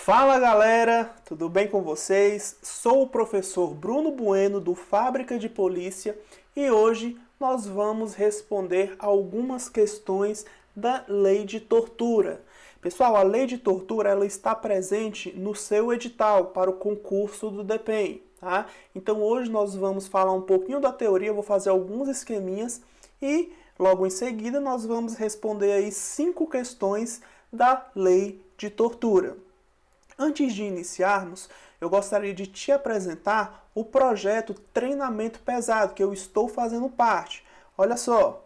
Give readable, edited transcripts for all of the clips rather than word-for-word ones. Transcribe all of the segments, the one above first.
Fala galera, tudo bem com vocês? Sou o professor Bruno Bueno do Fábrica de Polícia e hoje nós vamos responder algumas questões da Lei de Tortura. Pessoal, a Lei de Tortura ela está presente no seu edital para o concurso do DPEM, tá? Então hoje nós vamos falar um pouquinho da teoria, vou fazer alguns esqueminhas e logo em seguida nós vamos responder aí 5 questões da Lei de Tortura. Antes de iniciarmos, eu gostaria de te apresentar o projeto Treinamento Pesado, que eu estou fazendo parte. Olha só,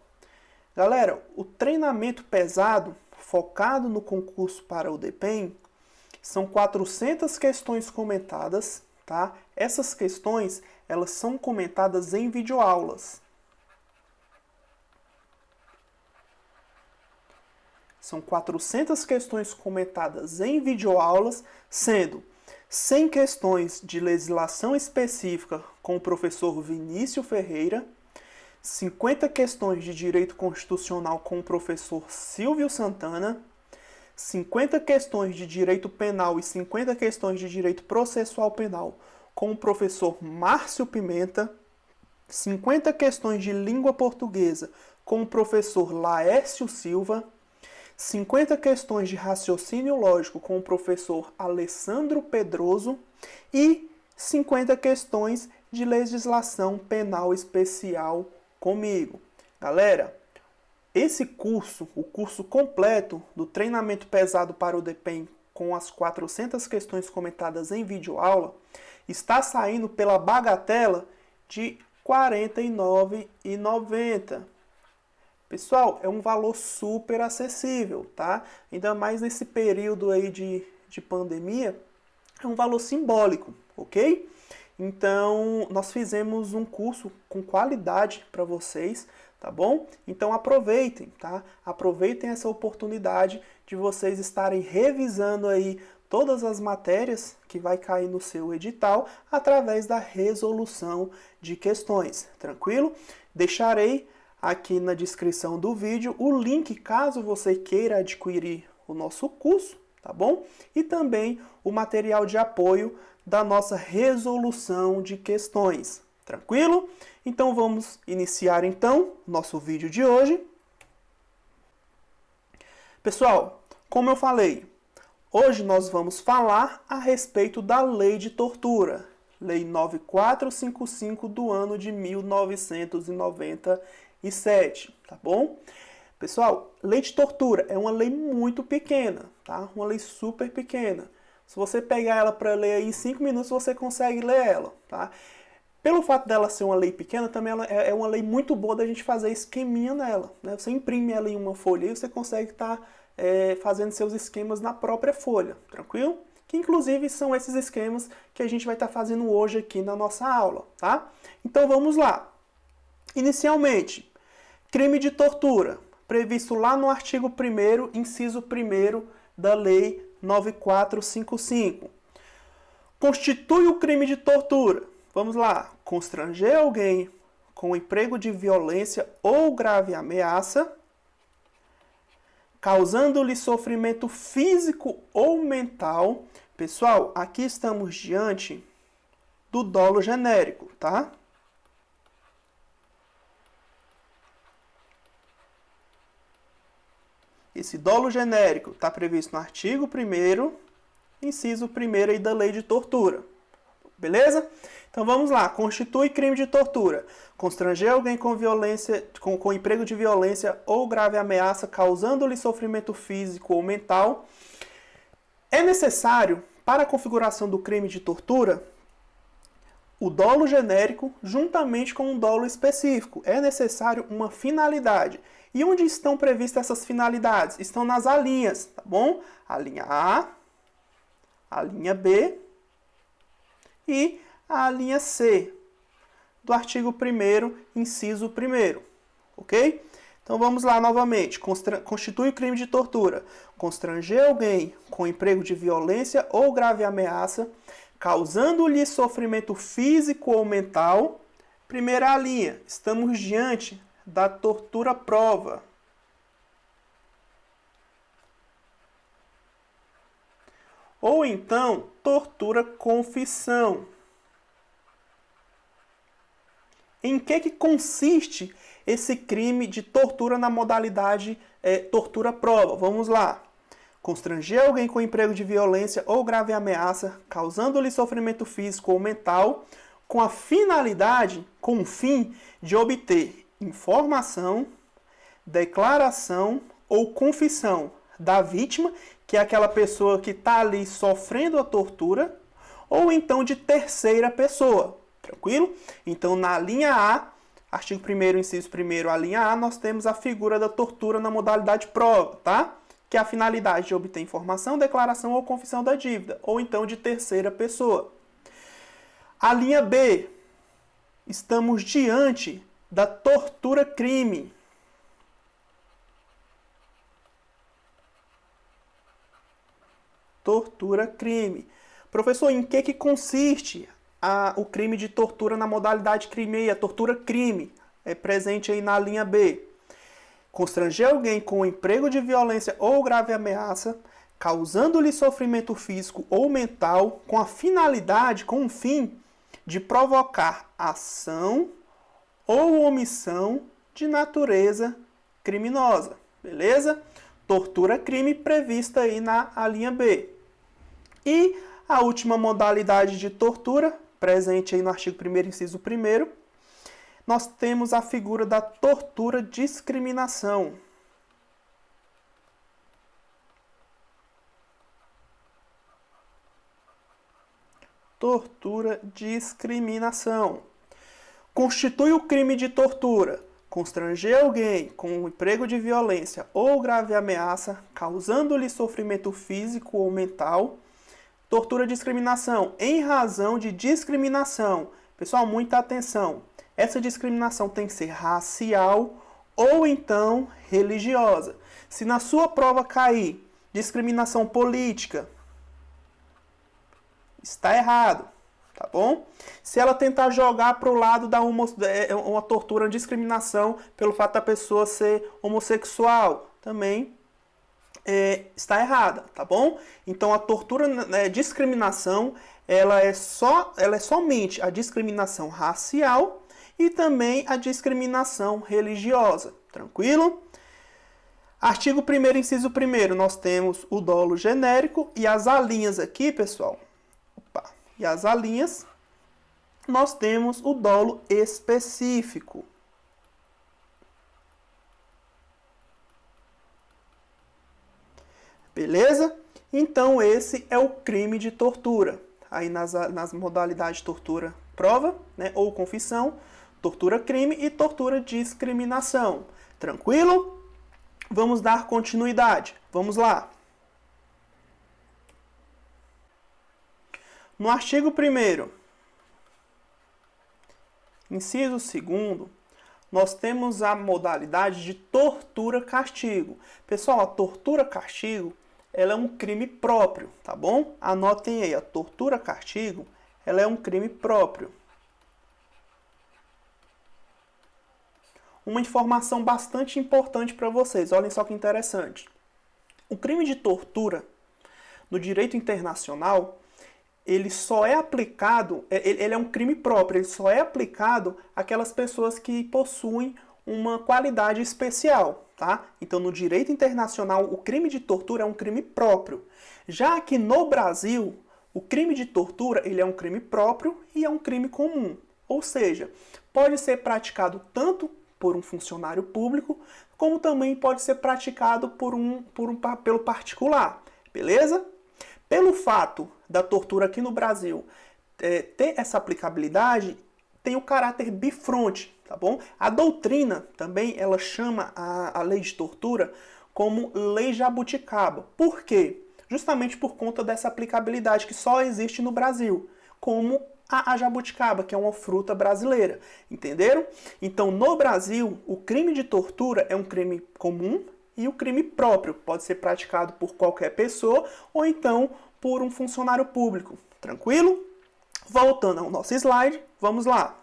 galera, o treinamento pesado, focado no concurso para o DPEM, são 400 questões comentadas, tá? Essas questões, elas são comentadas em videoaulas. São 400 questões comentadas em videoaulas, sendo 100 questões de legislação específica com o professor Vinícius Ferreira, 50 questões de direito constitucional com o professor Silvio Santana, 50 questões de direito penal e 50 questões de direito processual penal com o professor Márcio Pimenta, 50 questões de língua portuguesa com o professor Laércio Silva, 50 questões de raciocínio lógico com o professor Alessandro Pedroso e 50 questões de legislação penal especial comigo. Galera, esse curso, o curso completo do treinamento pesado para o DPEM com as 400 questões comentadas em videoaula, está saindo pela bagatela de R$ 49,90. Pessoal, é um valor super acessível, tá? Ainda mais nesse período aí de pandemia, é um valor simbólico, ok? Então, nós fizemos um curso com qualidade para vocês, tá bom? Então, aproveitem, tá? Aproveitem essa oportunidade de vocês estarem revisando aí todas as matérias que vai cair no seu edital através da resolução de questões, tranquilo? Deixarei aqui na descrição do vídeo o link caso você queira adquirir o nosso curso, tá bom? E também o material de apoio da nossa resolução de questões, tranquilo? Então vamos iniciar então nosso vídeo de hoje. Pessoal, como eu falei, hoje nós vamos falar a respeito da Lei de Tortura, Lei 9455 do ano de 1997, tá bom? Pessoal, lei de tortura é uma lei muito pequena, tá? Uma lei super pequena. Se você pegar ela para ler aí em 5 minutos, você consegue ler ela, tá? Pelo fato dela ser uma lei pequena, também ela é uma lei muito boa da gente fazer esqueminha nela, né? Você imprime ela em uma folha e você consegue estar fazendo seus esquemas na própria folha, tranquilo? Que inclusive são esses esquemas que a gente vai estar fazendo hoje aqui na nossa aula, tá? Então vamos lá. Inicialmente, crime de tortura, previsto lá no artigo 1º, inciso 1º da Lei 9455. Constitui o crime de tortura. Vamos lá. Constranger alguém com emprego de violência ou grave ameaça, causando-lhe sofrimento físico ou mental. Pessoal, aqui estamos diante do dolo genérico, tá? Esse dolo genérico está previsto no artigo 1º, inciso 1º aí da Lei de Tortura. Beleza? Então vamos lá. Constitui crime de tortura. Constranger alguém com violência, com emprego de violência ou grave ameaça, causando-lhe sofrimento físico ou mental. É necessário, para a configuração do crime de tortura, o dolo genérico juntamente com um dolo específico. É necessário uma finalidade. E onde estão previstas essas finalidades? Estão nas alíneas, tá bom? A linha A, a linha B e a linha C do artigo 1º, inciso 1º, ok? Então vamos lá novamente. Constitui o crime de tortura. Constranger alguém com emprego de violência ou grave ameaça, causando-lhe sofrimento físico ou mental. Primeira linha, estamos diante da tortura prova. ou então tortura confissão. Em que consiste esse crime de tortura na modalidade tortura-prova? Vamos lá. Constranger alguém com emprego de violência ou grave ameaça, causando-lhe sofrimento físico ou mental, com a finalidade, com o fim de obter informação, declaração ou confissão da vítima, que é aquela pessoa que está ali sofrendo a tortura, ou então de terceira pessoa. Tranquilo? Então, na linha A, artigo 1º, inciso 1º, a linha A, nós temos a figura da tortura na modalidade prova, tá? Que é a finalidade de obter informação, declaração ou confissão da dívida, ou então de terceira pessoa. A linha B, estamos diante da tortura-crime. Tortura-crime. Professor, em que consiste o crime de tortura na modalidade crime, a tortura-crime? É presente aí na linha B. Constranger alguém com emprego de violência ou grave ameaça, causando-lhe sofrimento físico ou mental, com a finalidade, com o fim de provocar ação ou omissão de natureza criminosa. Beleza? Tortura-crime prevista aí na linha B. E a última modalidade de tortura, presente aí no artigo 1º, inciso 1º, nós temos a figura da tortura-discriminação. Tortura-discriminação. Constitui o crime de tortura constranger alguém com emprego de violência ou grave ameaça, causando-lhe sofrimento físico ou mental. Tortura-discriminação em razão de discriminação. Pessoal, muita atenção. Essa discriminação tem que ser racial ou então religiosa. Se na sua prova cair discriminação política, está errado, tá bom? Se ela tentar jogar para o lado da uma tortura, uma discriminação pelo fato da pessoa ser homossexual, também está errada, tá bom? Então a tortura, discriminação, ela é somente a discriminação racial e também a discriminação religiosa, tranquilo? Artigo 1º, inciso 1º, nós temos o dolo genérico e as alíneas aqui, pessoal. E as alíneas, nós temos o dolo específico. Beleza? Então, esse é o crime de tortura. Aí nas modalidades tortura prova, né, ou confissão, tortura crime e tortura discriminação. Tranquilo? Vamos dar continuidade. Vamos lá. No artigo 1º, inciso 2º, nós temos a modalidade de tortura-castigo. Pessoal, a tortura-castigo, ela é um crime próprio, tá bom? Anotem aí, a tortura-castigo, ela é um crime próprio. Uma informação bastante importante para vocês, olhem só que interessante. O crime de tortura, no direito internacional, ele só é aplicado, ele é um crime próprio, ele só é aplicado àquelas pessoas que possuem uma qualidade especial, tá? Então, no direito internacional, o crime de tortura é um crime próprio. Já que no Brasil, o crime de tortura, ele é um crime próprio e é um crime comum. Ou seja, pode ser praticado tanto por um funcionário público, como também pode ser praticado pelo particular, beleza? Pelo fato da tortura aqui no Brasil ter essa aplicabilidade, tem o caráter bifronte, tá bom? A doutrina também, ela chama a lei de tortura como lei jabuticaba. Por quê? Justamente por conta dessa aplicabilidade que só existe no Brasil, como a jabuticaba, que é uma fruta brasileira, entenderam? Então, no Brasil, o crime de tortura é um crime comum e o crime próprio pode ser praticado por qualquer pessoa ou então por um funcionário público. Tranquilo? Voltando ao nosso slide, vamos lá.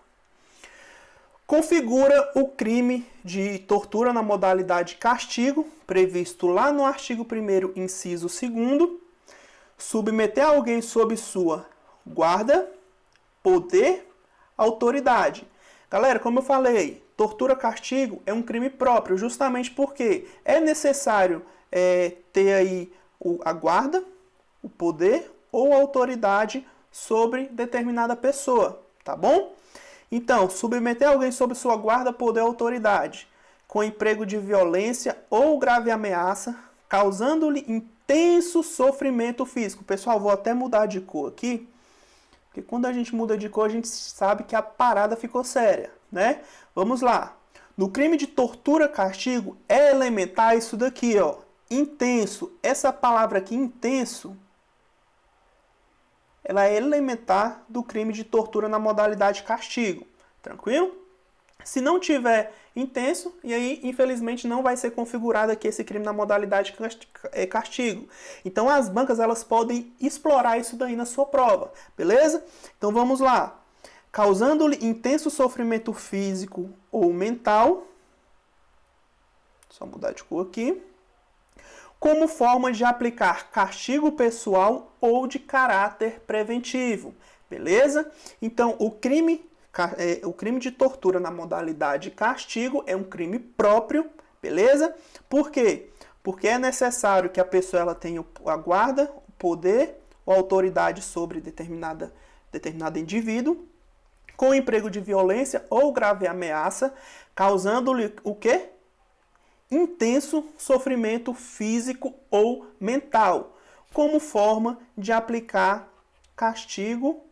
Configura o crime de tortura na modalidade castigo, previsto lá no artigo 1º, inciso 2º, submeter alguém sob sua guarda, poder, autoridade. Galera, como eu falei, tortura, castigo é um crime próprio, justamente porque é necessário ter aí a guarda, o poder ou a autoridade sobre determinada pessoa, tá bom? Então, submeter alguém sob sua guarda, poder ou autoridade, com emprego de violência ou grave ameaça, causando-lhe intenso sofrimento físico. Pessoal, vou até mudar de cor aqui, porque quando a gente muda de cor, a gente sabe que a parada ficou séria, né? Vamos lá. No crime de tortura, castigo, é elementar isso daqui, ó. Intenso. Essa palavra aqui, intenso, ela é elementar do crime de tortura na modalidade castigo. Tranquilo? Se não tiver intenso, e aí, infelizmente, não vai ser configurado aqui esse crime na modalidade castigo. Então, as bancas, elas podem explorar isso daí na sua prova, beleza? Então, vamos lá. Causando-lhe intenso sofrimento físico ou mental, só mudar de cor aqui, como forma de aplicar castigo pessoal ou de caráter preventivo, beleza? Então, o crime de tortura na modalidade castigo é um crime próprio, beleza? Por quê? Porque é necessário que a pessoa ela tenha a guarda, o poder ou autoridade sobre determinado indivíduo, com emprego de violência ou grave ameaça, causando-lhe o quê? Intenso sofrimento físico ou mental, como forma de aplicar castigo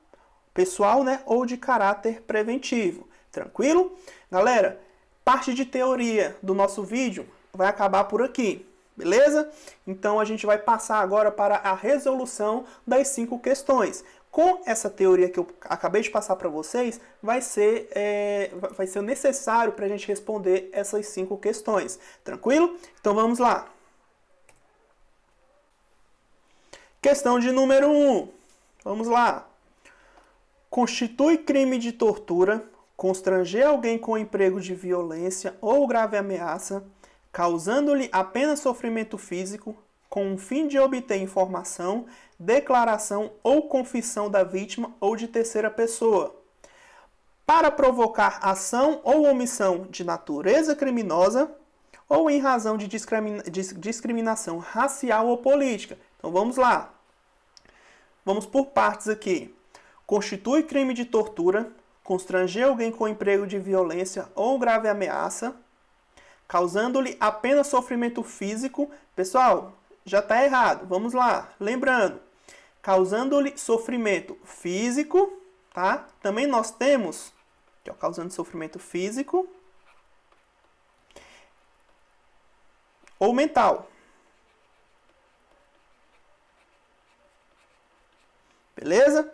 pessoal, né, ou de caráter preventivo. Tranquilo? Galera, parte de teoria do nosso vídeo vai acabar por aqui, beleza? Então a gente vai passar agora para a resolução das 5 questões. Com essa teoria que eu acabei de passar para vocês, vai ser necessário para a gente responder essas 5 questões. Tranquilo? Então vamos lá. Questão de número 1. Vamos lá. Constitui crime de tortura, constranger alguém com emprego de violência ou grave ameaça, causando-lhe apenas sofrimento físico, com o fim de obter informação, declaração ou confissão da vítima ou de terceira pessoa, para provocar ação ou omissão de natureza criminosa ou em razão de discriminação racial ou política. Então vamos lá. Vamos por partes aqui. Constitui crime de tortura, constranger alguém com emprego de violência ou grave ameaça, causando-lhe apenas sofrimento físico. Pessoal, já está errado. Vamos lá. Lembrando, causando-lhe sofrimento físico, tá? Também nós temos, que é causando sofrimento físico ou mental. Beleza?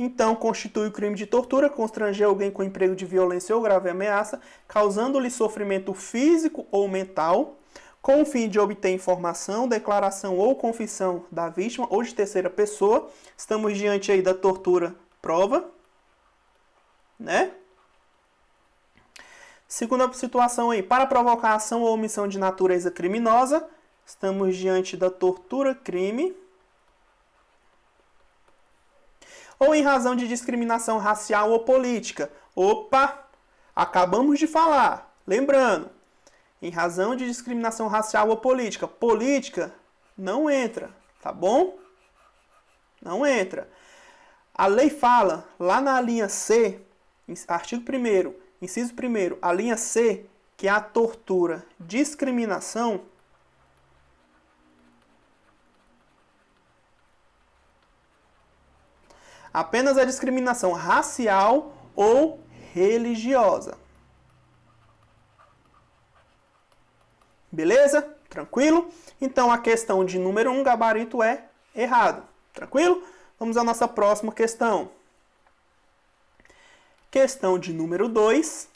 Então, constitui o crime de tortura, constranger alguém com emprego de violência ou grave ameaça, causando-lhe sofrimento físico ou mental, com o fim de obter informação, declaração ou confissão da vítima ou de terceira pessoa. Estamos diante aí da tortura prova, né? Segunda situação aí, para provocar ação ou omissão de natureza criminosa, estamos diante da tortura crime. Ou em razão de discriminação racial ou política. Opa! Acabamos de falar. Lembrando, em razão de discriminação racial ou política. Política não entra, tá bom? Não entra. A lei fala, lá na linha C, artigo 1º, inciso 1º, a linha C, que é a tortura, discriminação, apenas a discriminação racial ou religiosa. Beleza? Tranquilo? Então a questão de número 1, gabarito é errado. Tranquilo? Vamos à nossa próxima questão. Questão de número 2.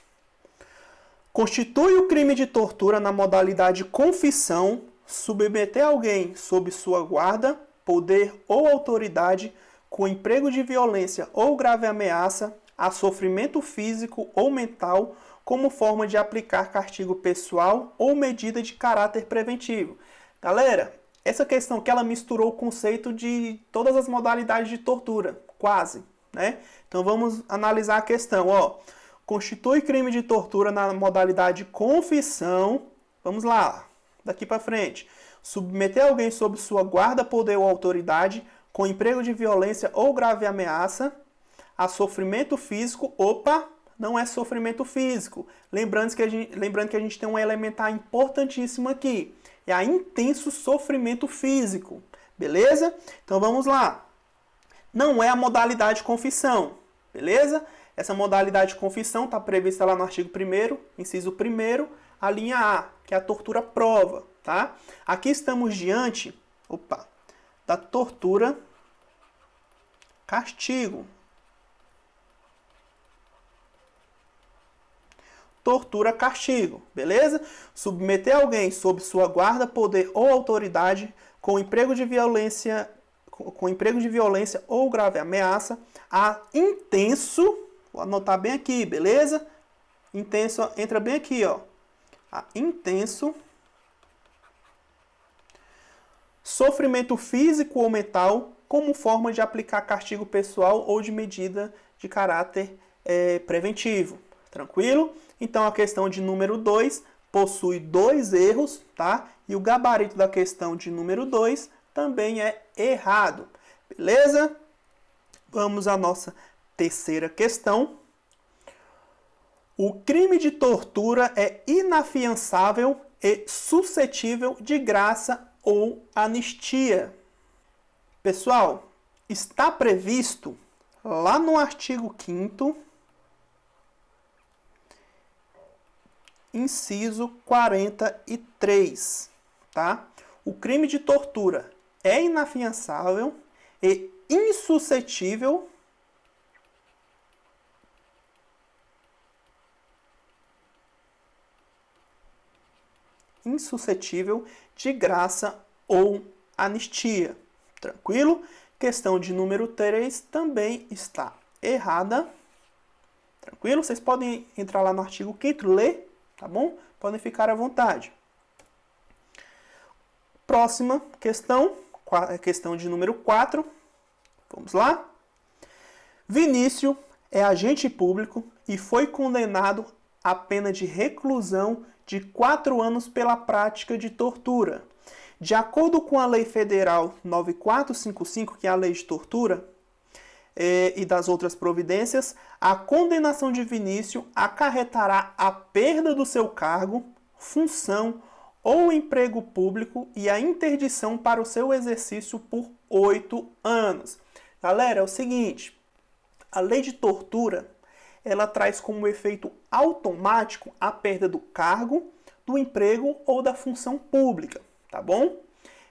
Constitui o crime de tortura na modalidade confissão, submeter alguém sob sua guarda, poder ou autoridade com emprego de violência ou grave ameaça a sofrimento físico ou mental como forma de aplicar castigo pessoal ou medida de caráter preventivo. Galera, essa questão que ela misturou o conceito de todas as modalidades de tortura, quase, né? Então vamos analisar a questão, ó. Constitui crime de tortura na modalidade confissão. Vamos lá, daqui para frente. Submeter alguém sob sua guarda, poder ou autoridade com emprego de violência ou grave ameaça a sofrimento físico. Opa, não é sofrimento físico. Lembrando que a gente tem um elementar importantíssimo aqui. É a intenso sofrimento físico. Beleza? Então vamos lá. Não é a modalidade de confissão. Beleza? Essa modalidade de confissão está prevista lá no artigo 1º, inciso 1º, a linha A, que é a tortura prova. Tá? Aqui estamos diante, da tortura castigo. Tortura castigo, beleza? Submeter alguém sob sua guarda, poder ou autoridade com emprego de violência ou grave ameaça a intenso, vou anotar bem aqui, beleza? Intenso, entra bem aqui, ó. A intenso sofrimento físico ou mental como forma de aplicar castigo pessoal ou de medida de caráter preventivo. Tranquilo? Então a questão de número 2 possui 2 erros, tá? E o gabarito da questão de número 2 também é errado. Beleza? Vamos à nossa terceira questão. O crime de tortura é inafiançável e suscetível de graça ou anistia. Pessoal, está previsto lá no artigo 5º, inciso 43, tá? O crime de tortura é inafiançável e insuscetível de graça ou anistia. Tranquilo? Questão de número 3 também está errada. Tranquilo? Vocês podem entrar lá no artigo 5º, ler, tá bom? Podem ficar à vontade. Próxima questão, questão de número 4. Vamos lá? Vinícius é agente público e foi condenado à pena de reclusão de 4 anos pela prática de tortura. De acordo com a Lei Federal 9455, que é a Lei de Tortura, e das outras providências, a condenação de Vinícius acarretará a perda do seu cargo, função ou emprego público e a interdição para o seu exercício por 8 anos. Galera, é o seguinte, a lei de tortura, ela traz como efeito automático a perda do cargo, do emprego ou da função pública, tá bom?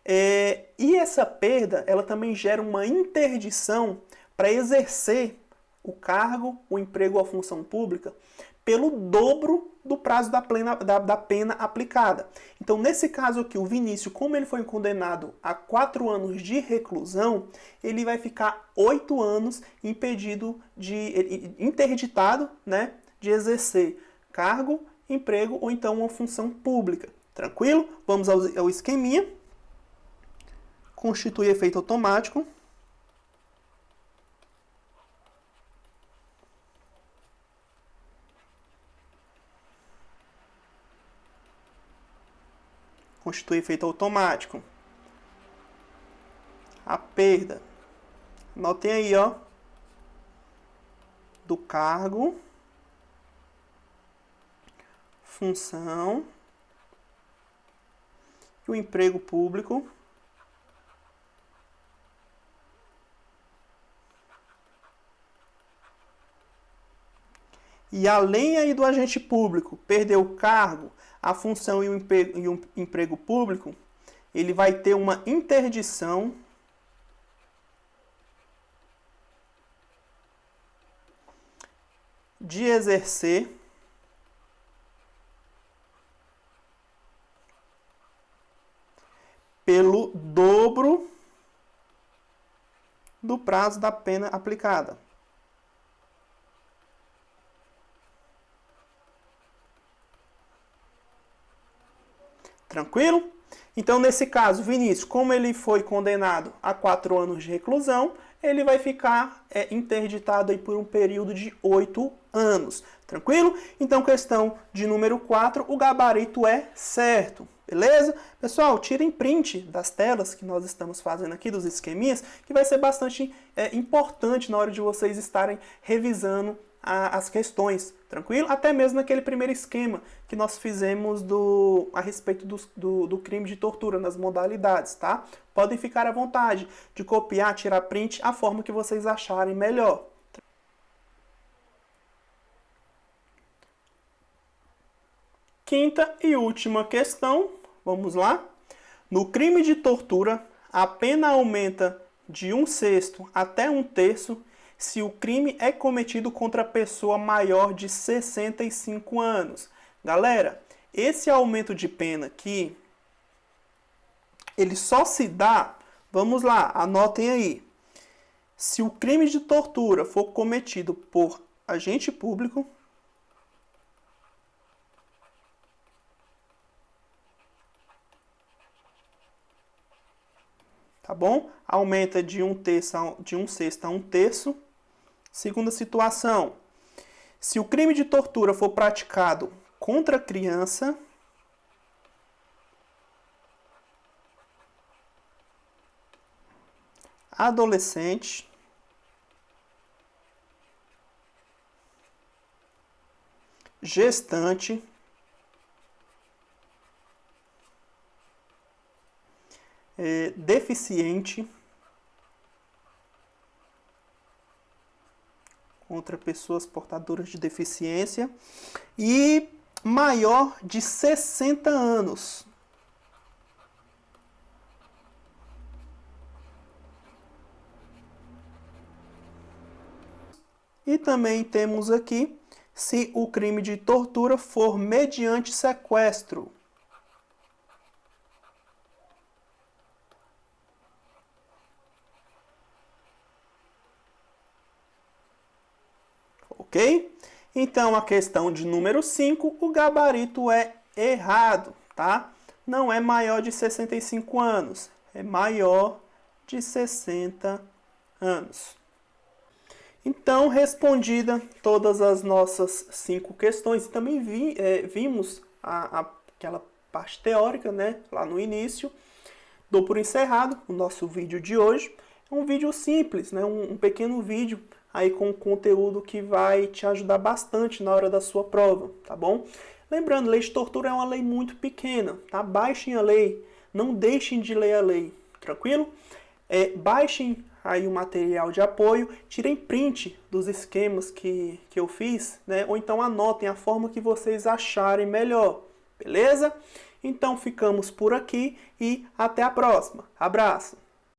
E essa perda, ela também gera uma interdição para exercer o cargo, o emprego ou a função pública pelo dobro do prazo da pena aplicada. Então, nesse caso aqui, o Vinícius, como ele foi condenado a 4 anos de reclusão, ele vai ficar 8 anos interditado, né, de exercer cargo, emprego ou então uma função pública. Tranquilo? Vamos ao esqueminha. Constitui efeito automático. Constitui efeito automático. A perda. Anotem aí, ó. Do cargo, função e o emprego público e além aí do agente público perder o cargo, a função e o emprego público, ele vai ter uma interdição de exercer pelo dobro do prazo da pena aplicada. Tranquilo? Então, nesse caso, Vinícius, como ele foi condenado a 4 anos de reclusão, ele vai ficar interditado aí por um período de 8 anos. Tranquilo? Então, questão de número 4, o gabarito é certo. Beleza? Pessoal, tirem print das telas que nós estamos fazendo aqui, dos esqueminhas, que vai ser bastante importante na hora de vocês estarem revisando as questões, tranquilo? Até mesmo naquele primeiro esquema que nós fizemos a respeito do crime de tortura, nas modalidades, tá? Podem ficar à vontade de copiar, tirar print, a forma que vocês acharem melhor. Quinta e última questão, vamos lá. No crime de tortura, a pena aumenta de 1/6 até 1/3 se o crime é cometido contra pessoa maior de 65 anos. Galera, esse aumento de pena aqui, ele só se dá, vamos lá, anotem aí. Se o crime de tortura for cometido por agente público, tá bom? Aumenta de 1/3 a 1/3. Segunda situação, se o crime de tortura for praticado contra criança, adolescente, gestante, deficiente, contra pessoas portadoras de deficiência e maior de 60 anos. E também temos aqui se o crime de tortura for mediante sequestro. Ok? Então, a questão de número 5, o gabarito é errado, tá? Não é maior de 65 anos, é maior de 60 anos. Então, respondida todas as nossas 5 questões, também vimos aquela parte teórica, né, lá no início. Dou por encerrado o nosso vídeo de hoje. É um vídeo simples, né, um pequeno vídeo aí com conteúdo que vai te ajudar bastante na hora da sua prova, tá bom? Lembrando, lei de tortura é uma lei muito pequena, tá? Baixem a lei, não deixem de ler a lei, tranquilo? Baixem aí o material de apoio, tirem print dos esquemas que eu fiz, né? Ou então anotem a forma que vocês acharem melhor, beleza? Então ficamos por aqui e até a próxima. Abraço!